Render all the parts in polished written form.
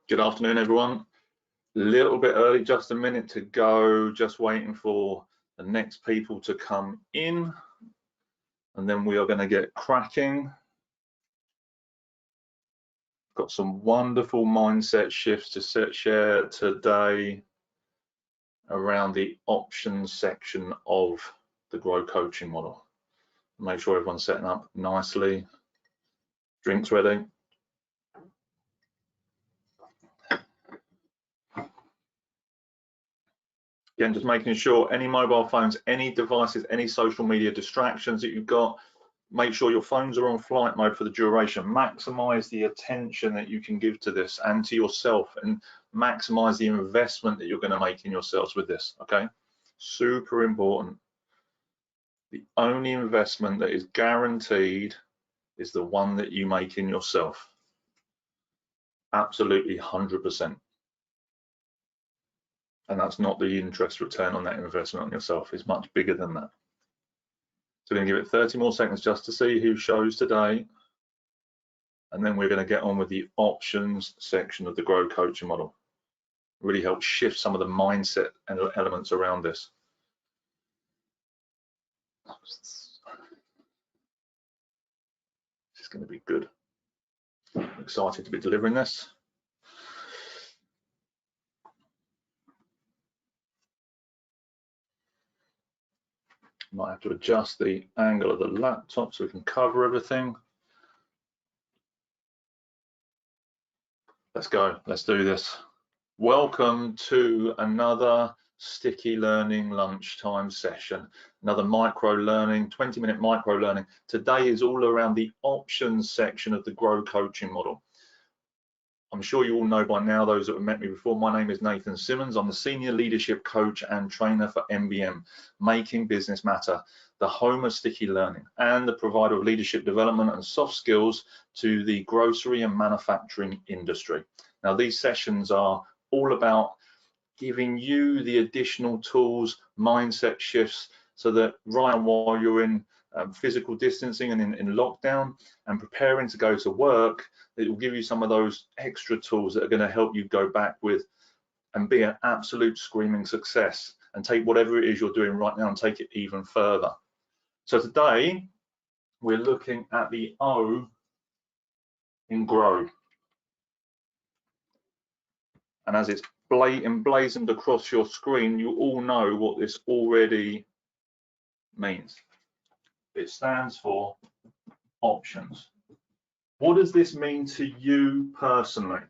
Good afternoon, everyone. A little bit early, just a minute to go, just waiting for the next people to come in, and then we are going to get cracking. Got some wonderful mindset shifts to share today around the options section of the G.R.O.W coaching model. Make sure everyone's setting up nicely. Drinks ready. Again, just making sure any mobile phones, any devices, any social media distractions that you've got, make sure your phones are on flight mode for the duration. Maximize the attention that you can give to this and to yourself, and maximize the investment that you're going to make in yourselves with this, okay? Super important. The only investment that is guaranteed is the one that you make in yourself. Absolutely 100%. And that's not the interest return on that investment on yourself. It's much bigger than that. So we're going to give it 30 more seconds just to see who shows today. And then we're going to get on with the options section of the G.R.O.W coaching model. Really help shift some of the mindset and elements around this. This is going to be good. I'm excited to be delivering this. Might have to adjust the angle of the laptop so we can cover everything. Let's go, let's do this. Welcome to another sticky learning lunchtime session, another micro learning, 20-minute micro learning. Today is all around the options section of the G.R.O.W coaching model. I'm sure you all know by now, those that have met me before, my name is Nathan Simmons. I'm the Senior Leadership Coach and Trainer for MBM, Making Business Matter, the home of sticky learning, and the provider of leadership development and soft skills to the grocery and manufacturing industry. Now, these sessions are all about giving you the additional tools, mindset shifts, so that right while you're in physical distancing and in lockdown and preparing to go to work, it will give you some of those extra tools that are going to help you go back with and be an absolute screaming success, and take whatever it is you're doing right now and take it even further. So today we're looking at the O in G.R.O.W. And as it's emblazoned across your screen, you all know what this already means. It stands for options. What does this mean to you personally?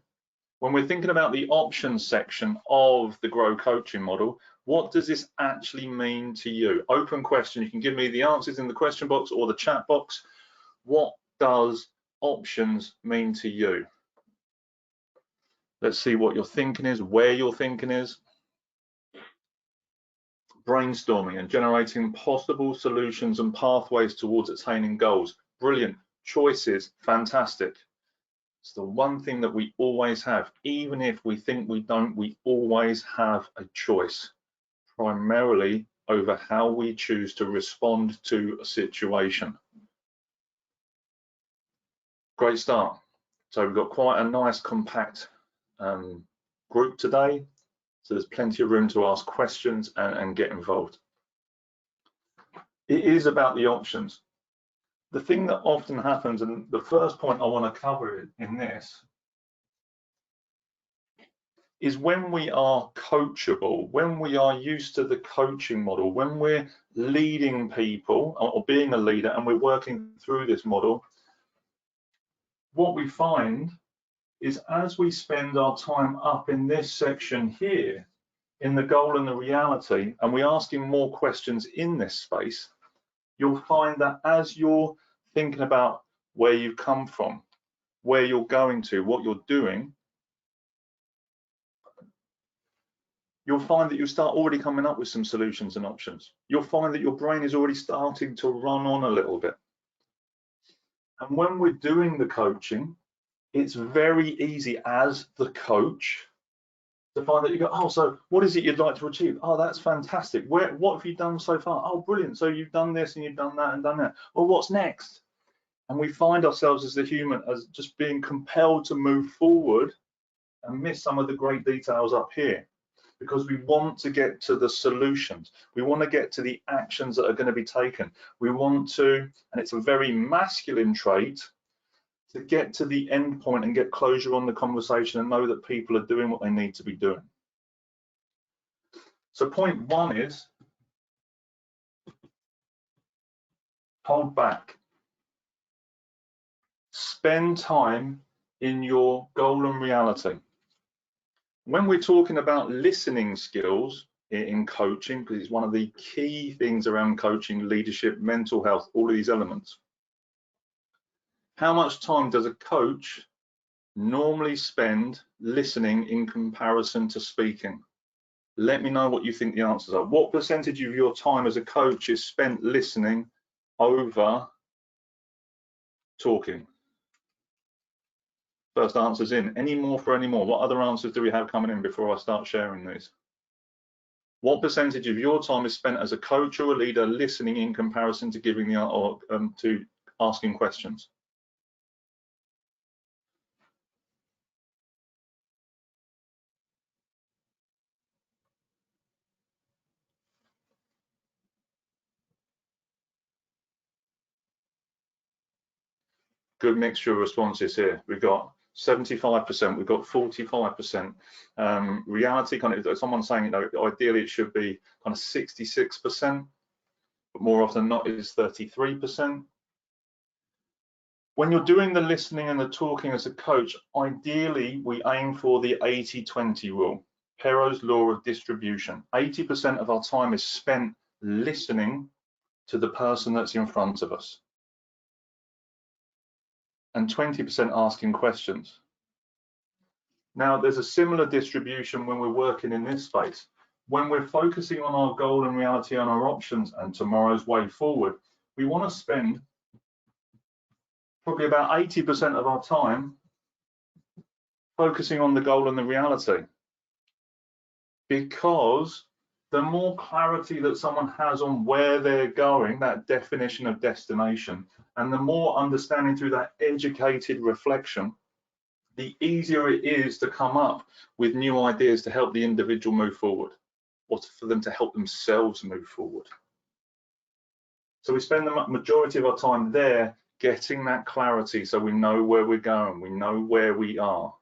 When we're thinking about the options section of the G.R.O.W coaching model, what does this actually mean to you? Open question. You can give me the answers in the question box or the chat box. What does options mean to you? Let's see what your thinking is, where your thinking is. Brainstorming and generating possible solutions and pathways towards attaining goals. Brilliant. Choices, fantastic. It's the one thing that we always have. Even if we think we don't, we always have a choice, primarily over how we choose to respond to a situation. Great start. So we've got quite a nice compact group today. So there's plenty of room to ask questions and get involved. It is about the options. The thing that often happens, and the first point I want to cover in this, is when we are coachable, when we are used to the coaching model, when we're leading people or being a leader and we're working through this model, what we find is as we spend our time up in this section here, in the goal and the reality, and we're asking more questions in this space, you'll find that as you're thinking about where you've come from, where you're going to, what you're doing, you'll find that you start already coming up with some solutions and options. You'll find that your brain is already starting to run on a little bit. And when we're doing the coaching, it's very easy as the coach to find that you go, oh, so what is it you'd like to achieve? Oh, that's fantastic. What have you done so far? Oh, brilliant. So you've done this and you've done that and done that. Well, what's next? And we find ourselves as the human as just being compelled to move forward and miss some of the great details up here, because we want to get to the solutions. We want to get to the actions that are going to be taken. We want to, and it's a very masculine trait, to get to the end point and get closure on the conversation and know that people are doing what they need to be doing. So point one is hold back. Spend time in your goal and reality. When we're talking about listening skills in coaching, because it's one of the key things around coaching, leadership, mental health, all of these elements. How much time does a coach normally spend listening in comparison to speaking? Let me know what you think the answers are. What percentage of your time as a coach is spent listening over talking? First answers in. Any more for any more? What other answers do we have coming in before I start sharing these? What percentage of your time is spent as a coach or a leader listening in comparison to giving the or to asking questions? Good mixture of responses here. We've got 75%, we've got 45%. Reality, kind of, someone saying, you know, ideally it should be kind of 66%, but more often than not, it is 33%. When you're doing the listening and the talking as a coach, ideally we aim for the 80-20 rule, Perrow's law of distribution. 80% of our time is spent listening to the person that's in front of us, and 20% asking questions. Now, there's a similar distribution when we're working in this space. When we're focusing on our goal and reality and our options and tomorrow's way forward, we want to spend probably about 80% of our time focusing on the goal and the reality. Because the more clarity that someone has on where they're going, that definition of destination, and the more understanding through that educated reflection, the easier it is to come up with new ideas to help the individual move forward, or for them to help themselves move forward. So we spend the majority of our time there getting that clarity so we know where we're going, we know where we are.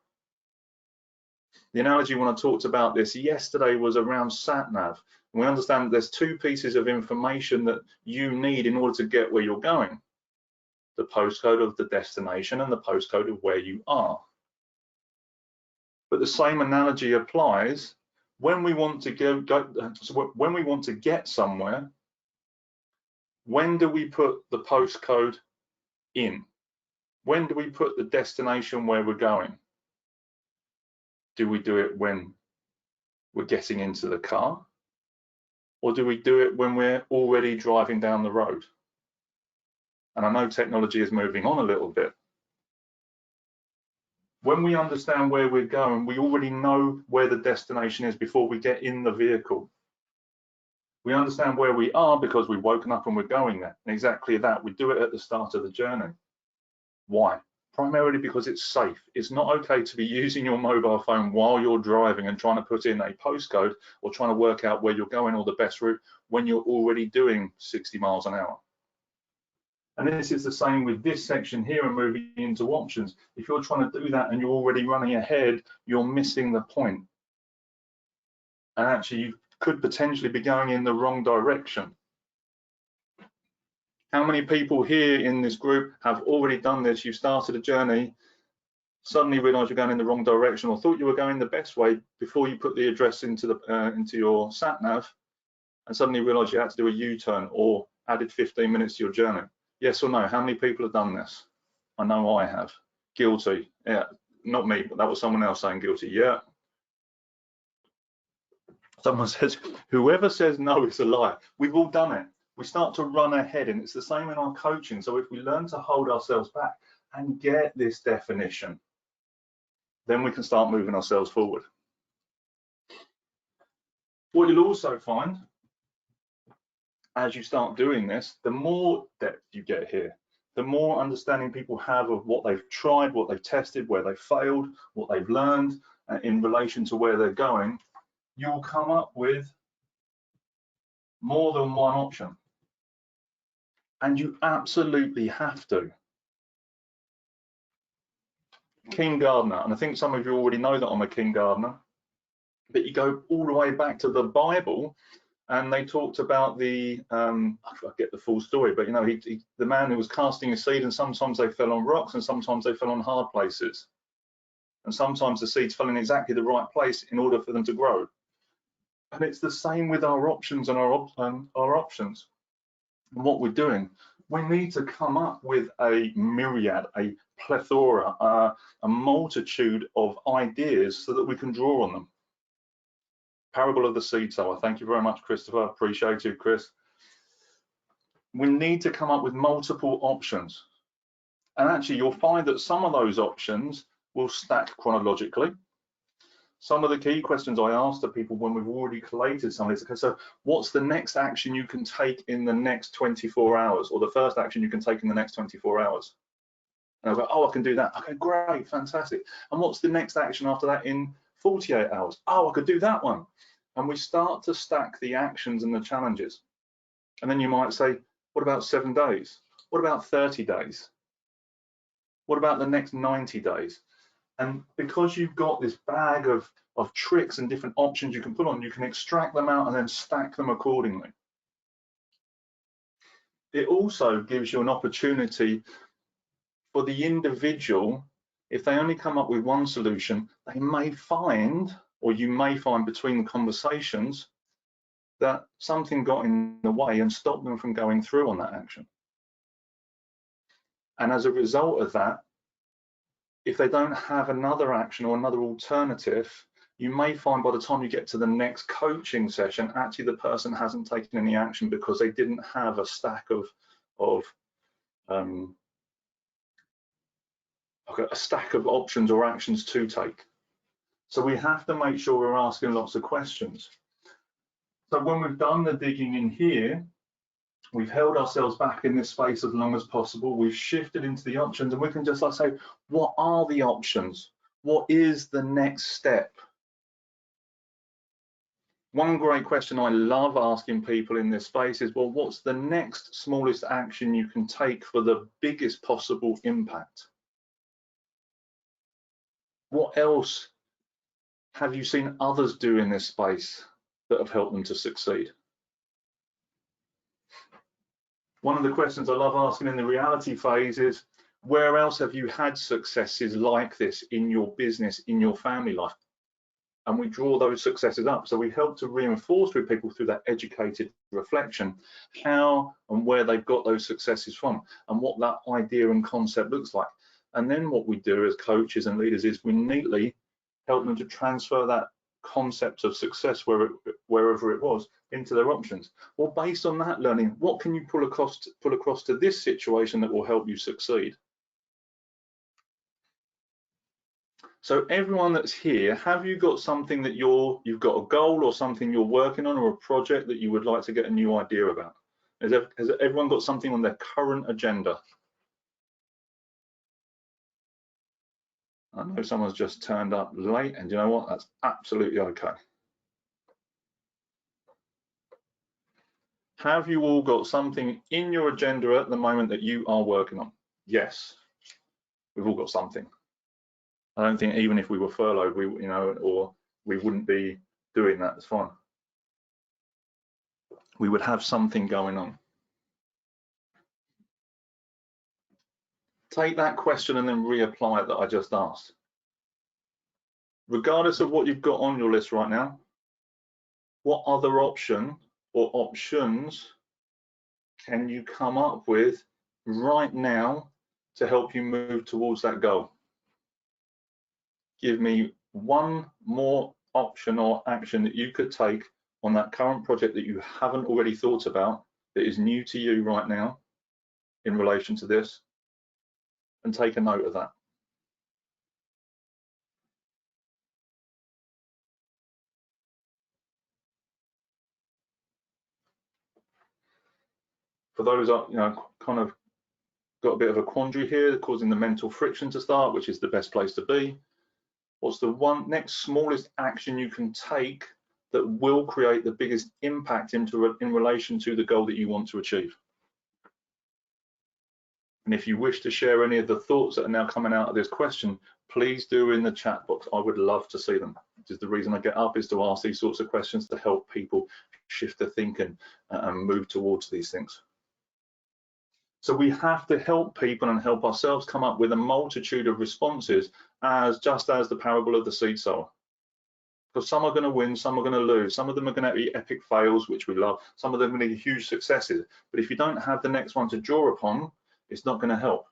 The analogy when I talked about this yesterday was around sat-nav. And we understand that there's two pieces of information that you need in order to get where you're going. The postcode of the destination and the postcode of where you are. But the same analogy applies when we want to when we want to get somewhere. When do we put the postcode in? When do we put the destination where we're going? Do we do it when we're getting into the car? Or do we do it when we're already driving down the road? And I know technology is moving on a little bit. When we understand where we're going, we already know where the destination is before we get in the vehicle. We understand where we are because we've woken up and we're going there. And exactly that, we do it at the start of the journey. Why? Primarily because it's safe. It's not okay to be using your mobile phone while you're driving and trying to put in a postcode or trying to work out where you're going or the best route when you're already doing 60 miles an hour. And this is the same with this section here and moving into options. If you're trying to do that and you're already running ahead, you're missing the point. And actually, you could potentially be going in the wrong direction. How many people here in this group have already done this? You've started a journey, suddenly realised you're going in the wrong direction, or thought you were going the best way before you put the address into your sat nav, and suddenly realised you had to do a U-turn or added 15 minutes to your journey. Yes or no? How many people have done this? I know I have. Guilty. Yeah, not me, but that was someone else saying guilty. Yeah. Someone says, whoever says no is a liar. We've all done it. We start to run ahead, and it's the same in our coaching. So if we learn to hold ourselves back and get this definition, then we can start moving ourselves forward. What you'll also find as you start doing this, the more depth you get here, the more understanding people have of what they've tried, what they've tested, where they've failed, what they've learned, in relation to where they're going, you'll come up with more than one option. And you absolutely have to. Keen gardener, and I think some of you already know that I'm a keen gardener, but you go all the way back to the Bible, and they talked about the, I forget the full story, but you know, the man who was casting a seed, and sometimes they fell on rocks, and sometimes they fell on hard places. And sometimes the seeds fell in exactly the right place in order for them to grow. And it's the same with our options and our options. And what we're doing, we need to come up with a myriad, a plethora, a multitude of ideas so that we can draw on them. Parable of the seed sower. Thank you very much, Christopher. Appreciate you, Chris. We need to come up with multiple options. And actually, you'll find that some of those options will stack chronologically. Some of the key questions I asked to people when we've already collated some of this, okay, so what's the next action you can take in the next 24 hours, or the first action you can take in the next 24 hours? And I'll go, oh, I can do that. Okay, great, fantastic. And what's the next action after that in 48 hours? Oh, I could do that one. And we start to stack the actions and the challenges. And then you might say, what about 7 days? What about 30 days? What about the next 90 days? And because you've got this bag of tricks and different options you can put on, you can extract them out and then stack them accordingly. It also gives you an opportunity for the individual, if they only come up with one solution, they may find, or you may find between the conversations, that something got in the way and stopped them from going through on that action. And as a result of that, if they don't have another action or another alternative, you may find by the time you get to the next coaching session, actually the person hasn't taken any action because they didn't have a stack of options or actions to take. So we have to make sure we're asking lots of questions. So when we've done the digging in here, we've held ourselves back in this space as long as possible. We've shifted into the options, and we can just like say, what are the options? What is the next step? One great question I love asking people in this space is, well, what's the next smallest action you can take for the biggest possible impact? What else have you seen others do in this space that have helped them to succeed? One of the questions I love asking in the reality phase is, where else have you had successes like this in your business, in your family life? And we draw those successes up. So we help to reinforce with people through that educated reflection, how and where they've got those successes from and what that idea and concept looks like. And then what we do as coaches and leaders is we neatly help them to transfer that concept of success wherever it was into their options. Well, based on that learning, what can you pull across to this situation that will help you succeed? So everyone that's here, have you got something that you've got a goal or something you're working on, or a project that you would like to get a new idea about? Has everyone got something on their current agenda? I know someone's just turned up late, and you know what? That's absolutely okay. Have you all got something in your agenda at the moment that you are working on? Yes, we've all got something. I don't think even if we were furloughed, or we wouldn't be doing that. It's fine. We would have something going on. Take that question and then reapply it that I just asked. Regardless of what you've got on your list right now, what other option or options can you come up with right now to help you move towards that goal? Give me one more option or action that you could take on that current project that you haven't already thought about, that is new to you right now in relation to this, and take a note of that. For those kind of got a bit of a quandary here, causing the mental friction to start, which is the best place to be. What's the one next smallest action you can take that will create the biggest impact in relation to the goal that you want to achieve? And if you wish to share any of the thoughts that are now coming out of this question, please do in the chat box. I would love to see them. Which is the reason I get up, is to ask these sorts of questions to help people shift their thinking and move towards these things. So we have to help people and help ourselves come up with a multitude of responses, just as the parable of the seed sower. Because some are going to win, some are going to lose, some of them are going to be epic fails, which we love, some of them are going to be huge successes. But if you don't have the next one to draw upon, it's not going to help.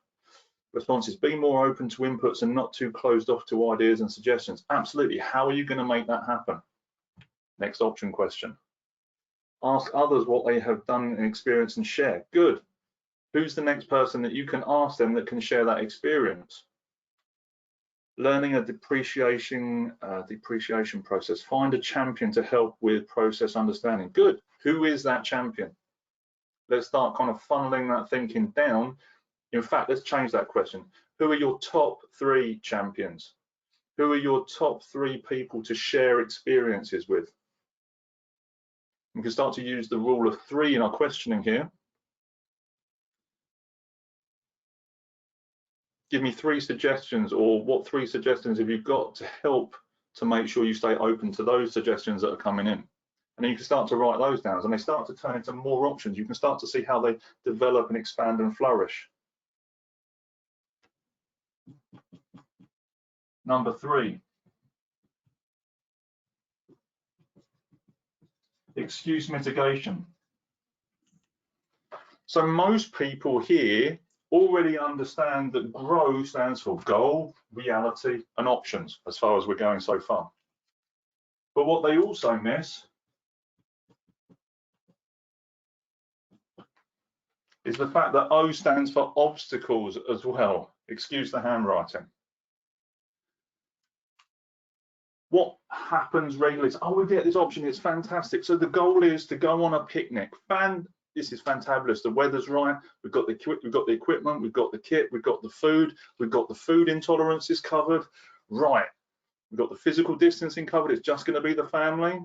Responses: be more open to inputs and not too closed off to ideas and suggestions. Absolutely. How are you going to make that happen? Next option question. Ask others what they have done and experienced and share. Good. Who's the next person that you can ask them that can share that experience? Learning a depreciation process. Find a champion to help with process understanding. Good. Who is that champion? Let's start kind of funneling that thinking down. In fact, let's change that question. Who are your top 3 champions? Who are your top 3 people to share experiences with? We can start to use the rule of 3 in our questioning here. Give me 3 suggestions, or what 3 suggestions have you got to help to make sure you stay open to those suggestions that are coming in? And then you can start to write those down, and they start to turn into more options. You can start to see how they develop and expand and flourish. Number 3. Excuse mitigation. So most people here already understand that GROW stands for goal, reality, and options, as far as we're going so far. But what they also miss is the fact that O stands for obstacles as well. Excuse the handwriting. What happens regularly is, oh, we get this option, it's fantastic. So the goal is to go on a picnic. This is fantabulous. The weather's right. We've got the equipment. We've got the kit. We've got the food. We've got the food intolerances covered. Right. We've got the physical distancing covered. It's just going to be the family.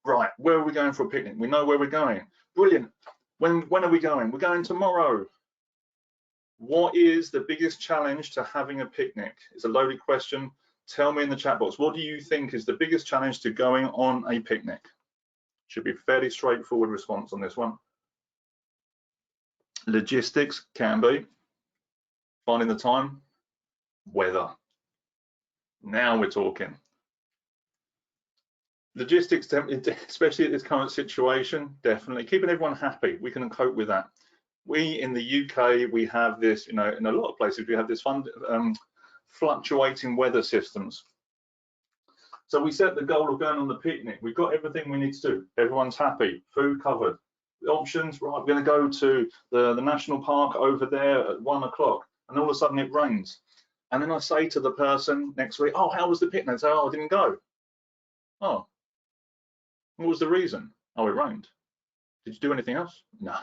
Right. Where are we going for a picnic? We know where we're going. Brilliant. When are we going? We're going tomorrow. What is the biggest challenge to having a picnic? It's a loaded question. Tell me in the chat box. What do you think is the biggest challenge to going on a picnic? Should be a fairly straightforward response on this one. Logistics, can be. Finding the time. Weather. Now we're talking. Logistics, especially at this current situation, definitely. Keeping everyone happy, we can cope with that. We in the UK, we have this, in a lot of places, we have this fluctuating weather systems. So we set the goal of going on the picnic. We've got everything we need to do. Everyone's happy, food covered. The options, right, we're going to go to the national park over there at 1 o'clock, and all of a sudden it rains. And then I say to the person next week, oh, how was the picnic? They say, oh, I didn't go. Oh, what was the reason? Oh, it rained. Did you do anything else? No.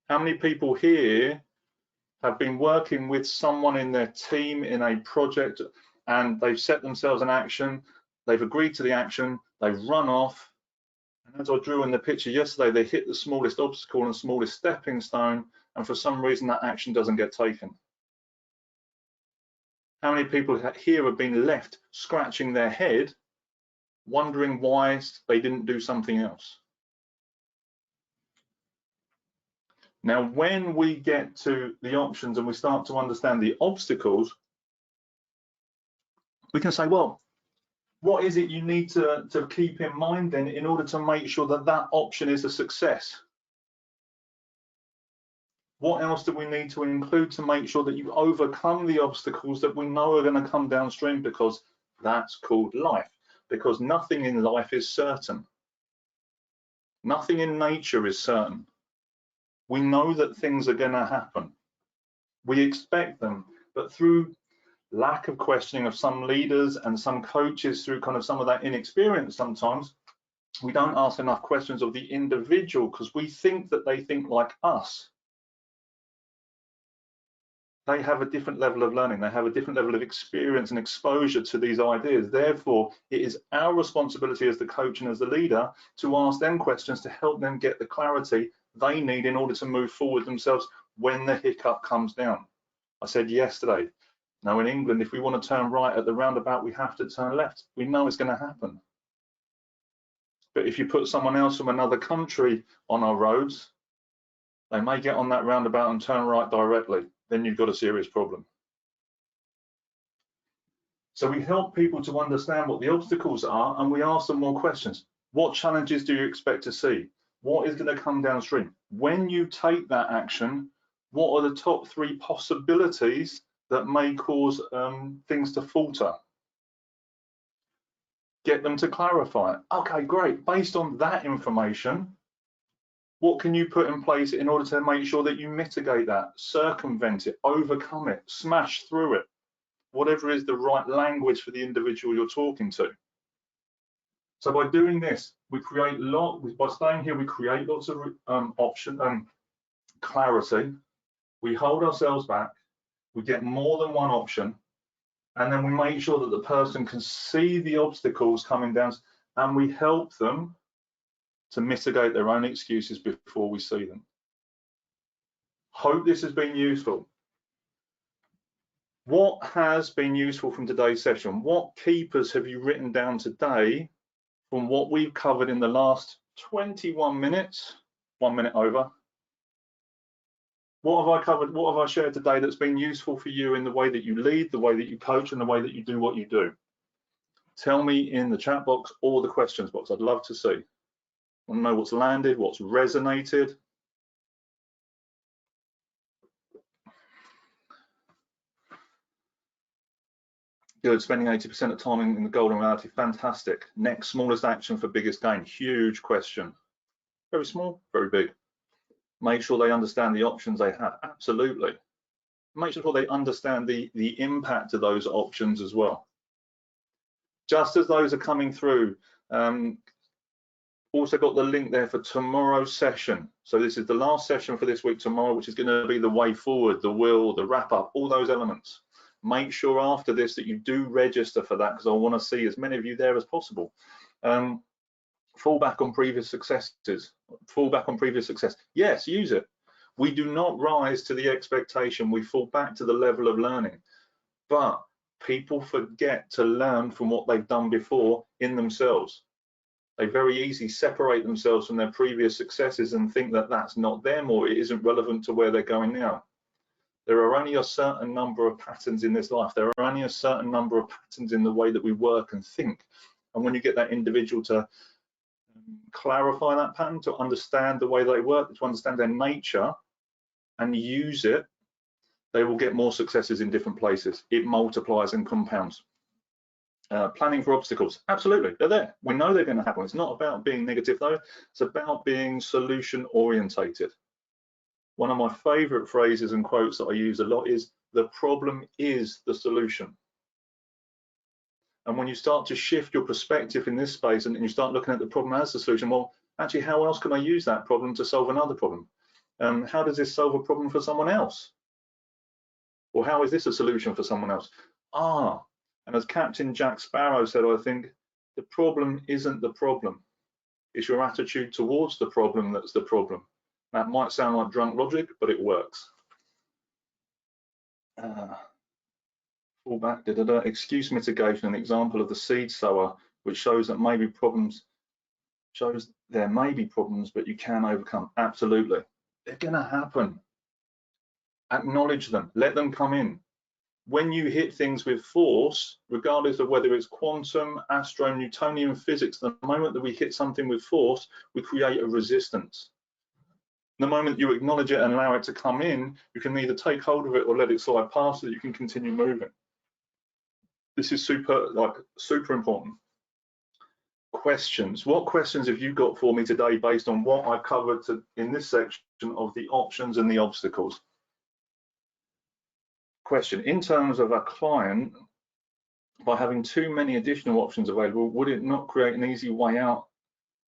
How many people here have been working with someone in their team in a project, and they've set themselves an action, they've agreed to the action, they've run off, and as I drew in the picture yesterday, they hit the smallest obstacle and smallest stepping stone, and for some reason that action doesn't get taken? How many people here have been left scratching their head, wondering why they didn't do something else? Now, when we get to the options and we start to understand the obstacles, we can say, well, what is it you need to keep in mind then in order to make sure that that option is a success? What else do we need to include to make sure that you overcome the obstacles that we know are going to come downstream? Because that's called life. Because nothing in life is certain. Nothing in nature is certain. We know that things are going to happen. We expect them, but through lack of questioning of some leaders and some coaches, through kind of some of that inexperience sometimes, we don't ask enough questions of the individual because we think that they think like us. They have a different level of learning. They have a different level of experience and exposure to these ideas. Therefore, it is our responsibility as the coach and as the leader to ask them questions to help them get the clarity they need in order to move forward themselves when the hiccup comes down. I said yesterday, now in England, if we want to turn right at the roundabout, we have to turn left. We know it's going to happen. But if you put someone else from another country on our roads, they may get on that roundabout and turn right directly. Then you've got a serious problem. So we help people to understand what the obstacles are, and we ask them more questions. What challenges do you expect to see? What is going to come downstream? When you take that action, what are the top 3 possibilities that may cause things to falter? Get them to clarify it. Okay, great. Based on that information, what can you put in place in order to make sure that you mitigate that, circumvent it, overcome it, smash through it, whatever is the right language for the individual you're talking to? So by doing this, we create by staying here, we create lots of clarity. We hold ourselves back. We get more than one option, and then we make sure that the person can see the obstacles coming down, and we help them to mitigate their own excuses before we see them. Hope this has been useful. What has been useful from today's session? What keepers have you written down today from what we've covered in the last 21 minutes, 1 minute over? What have I covered? What have I shared today that's been useful for you in the way that you lead, the way that you coach, and the way that you do what you do? Tell me in the chat box or the questions box. I'd love to see. I want to know what's landed, what's resonated. Good, spending 80% of time in the golden reality, fantastic. Next smallest action for biggest gain, huge question. Very small, very big. Make sure they understand the options they have, absolutely. Make sure they understand the impact of those options as well. Just as those are coming through, also got the link there for tomorrow's session. So this is the last session for this week tomorrow, which is going to be the way forward, the will, the wrap up, all those elements. Make sure after this that you do register for that, because I want to see as many of you there as possible. Fall back on previous successes. Fall back on previous success. Yes, use it. We do not rise to the expectation. We fall back to the level of learning. But people forget to learn from what they've done before in themselves. They very easily separate themselves from their previous successes and think that that's not them or it isn't relevant to where they're going now. There are only a certain number of patterns in this life. There are only a certain number of patterns in the way that we work and think. And when you get that individual to clarify that pattern, to understand the way they work, to understand their nature and use it, they will get more successes in different places. It multiplies and compounds. Planning for obstacles, absolutely, they're there. We know they're going to happen. It's not about being negative though, it's about being solution orientated. One of my favorite phrases and quotes that I use a lot is, the problem is the solution. And when you start to shift your perspective in this space and you start looking at the problem as the solution, well, actually, how else can I use that problem to solve another problem? How does this solve a problem for someone else? Or how is this a solution for someone else? And as Captain Jack Sparrow said, I think, the problem isn't the problem. It's your attitude towards the problem that's the problem. That might sound like drunk logic, but it works. Fall back, excuse mitigation, an example of the seed sower, which shows that there may be problems, but you can overcome. Absolutely. They're gonna happen. Acknowledge them, let them come in. When you hit things with force, regardless of whether it's quantum, astro, Newtonian physics, the moment that we hit something with force, we create a resistance. The moment you acknowledge it and allow it to come in, you can either take hold of it or let it slide past so that you can continue moving. This is super important. Questions. What questions have you got for me today based on what I've covered in this section of the options and the obstacles? Question. In terms of a client, by having too many additional options available, would it not create an easy way out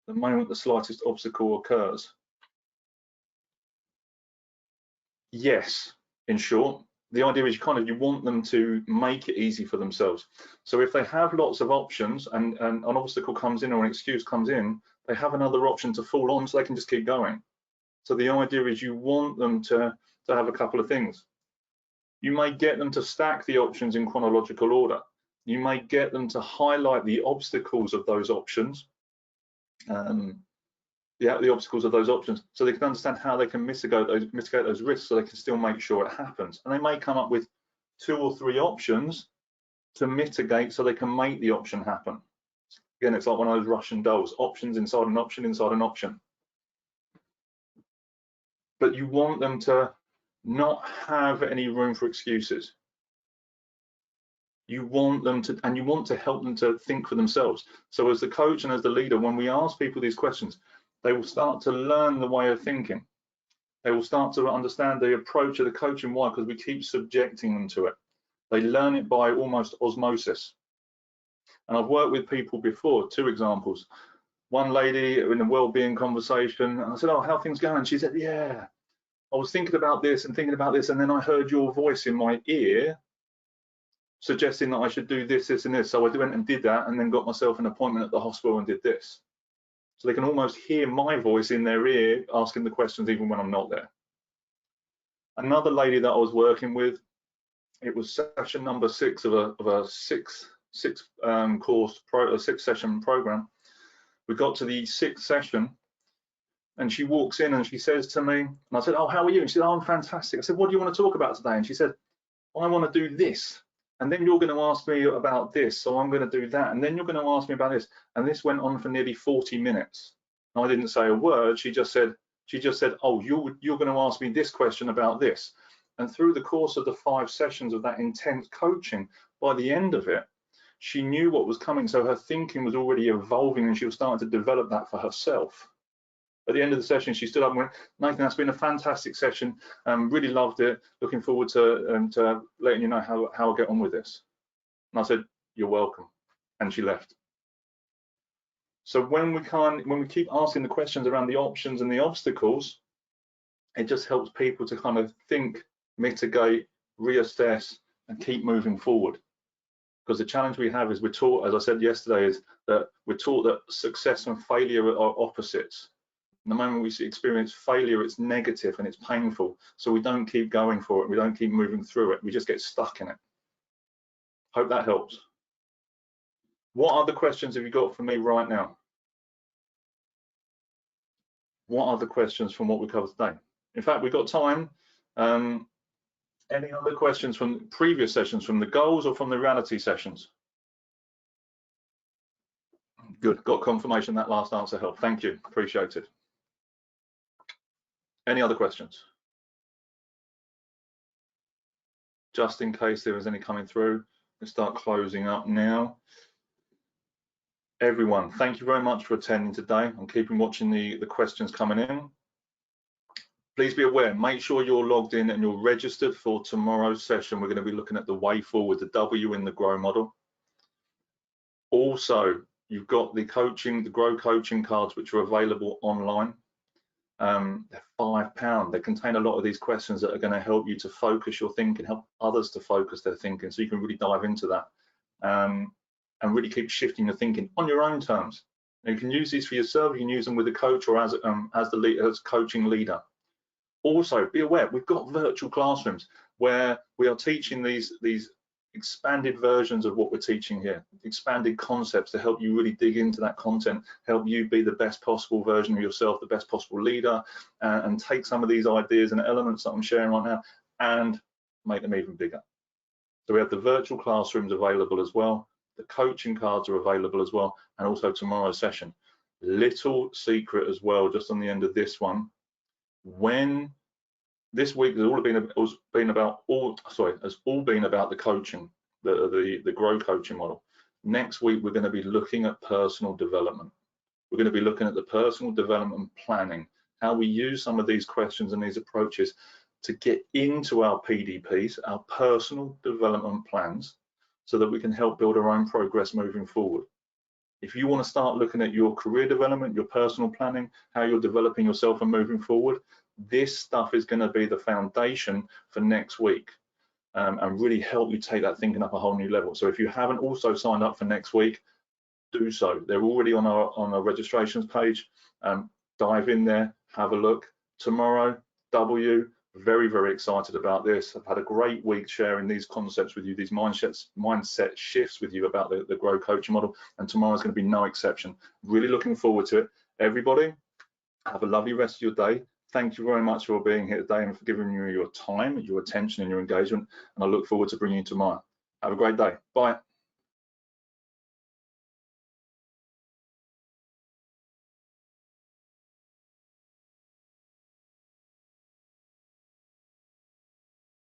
the moment the slightest obstacle occurs? Yes, in short, the idea is you want them to make it easy for themselves. So if they have lots of options and an obstacle comes in or an excuse comes in, they have another option to fall on so they can just keep going. So the idea is you want them to have a couple of things. You may get them to stack the options in chronological order. You may get them to highlight the obstacles of those options, the obstacles of those options, so they can understand how they can mitigate those risks, so they can still make sure it happens. And they may come up with 2 or 3 options to mitigate, so they can make the option happen. Again, it's like one of those Russian dolls: options inside an option inside an option. But you want them to not have any room for excuses. You want them to, and you want to help them to think for themselves. So as the coach and as the leader, when we ask people these questions, they will start to learn the way of thinking. They will start to understand the approach of the coaching. Why? Because we keep subjecting them to it. They learn it by almost osmosis. And I've worked with people before, 2 examples. One lady in a well-being conversation, and I said, "Oh, how are things going?" She said, "Yeah, I was thinking about this and thinking about this, and then I heard your voice in my ear suggesting that I should do this, this, and this. So I went and did that, and then got myself an appointment at the hospital and did this." So they can almost hear my voice in their ear asking the questions even when I'm not there. Another lady that I was working with, it was session number 6 of a 6-session program. We got to the 6th session, and she walks in and she says to me, and I said, "Oh, how are you?" And she said, "Oh, I'm fantastic." I said, "What do you want to talk about today?" And she said, "I want to do this, and then you're going to ask me about this, so I'm going to do that, and then you're going to ask me about this." And this went on for nearly 40 minutes. I didn't say a word. She just said, "Oh, you're going to ask me this question about this." And through the course of the 5 sessions of that intense coaching, by the end of it, she knew what was coming. So her thinking was already evolving, and she was starting to develop that for herself. At the end of the session, she stood up and went, "Nathan, that's been a fantastic session. Really loved it. Looking forward to letting you know how I get on with this." And I said, "You're welcome." And she left. So when we keep asking the questions around the options and the obstacles, it just helps people to kind of think, mitigate, reassess, and keep moving forward. Because the challenge we have is we're taught, as I said yesterday, is that we're taught that success and failure are opposites. And the moment we experience failure, it's negative and it's painful. So we don't keep going for it. We don't keep moving through it. We just get stuck in it. Hope that helps. What other questions have you got for me right now? What other questions from what we covered today? In fact, we've got time. Any other questions from previous sessions, from the goals or from the reality sessions? Good, got confirmation that last answer helped. Thank you, appreciate it. Any other questions? Just in case there was any coming through, let's start closing up now. Everyone, thank you very much for attending today and keeping watching the questions coming in. Please be aware, make sure you're logged in and you're registered for tomorrow's session. We're going to be looking at the way forward, the W in the GROW model. Also, you've got the GROW coaching cards, which are available online. They're £5. They contain a lot of these questions that are going to help you to focus your thinking, help others to focus their thinking, so you can really dive into that and really keep shifting your thinking on your own terms. And you can use these for yourself. You can use them with a coach or as coaching leader. Also, be aware, we've got virtual classrooms where we are teaching these expanded versions of what we're teaching here, expanded concepts to help you really dig into that content, help you be the best possible version of yourself, the best possible leader, and take some of these ideas and elements that I'm sharing right now and make them even bigger. So we have the virtual classrooms available as well. The coaching cards are available as well, and also tomorrow's session. Little secret as well, just on the end of this one. When this week has all been about the coaching, the GROW coaching model. Next week we're going to be looking at personal development. We're going to be looking at the personal development planning, how we use some of these questions and these approaches to get into our PDPs, our personal development plans, so that we can help build our own progress moving forward. If you want to start looking at your career development, your personal planning, how you're developing yourself and moving forward, this stuff is going to be the foundation for next week. and really help you take that thinking up a whole new level. So if you haven't also signed up for next week, do so. They're already on our registrations page. Dive in there, have a look. Tomorrow, W, very excited about this. I've had a great week sharing these concepts with you, these mindset shifts with you about the G.R.O.W coaching model, and tomorrow's going to be no exception. Really looking forward to it. Everybody, have a lovely rest of your day. Thank you very much for being here today and for giving me your time, your attention and your engagement, and I look forward to bringing you tomorrow. Have a great day. Bye.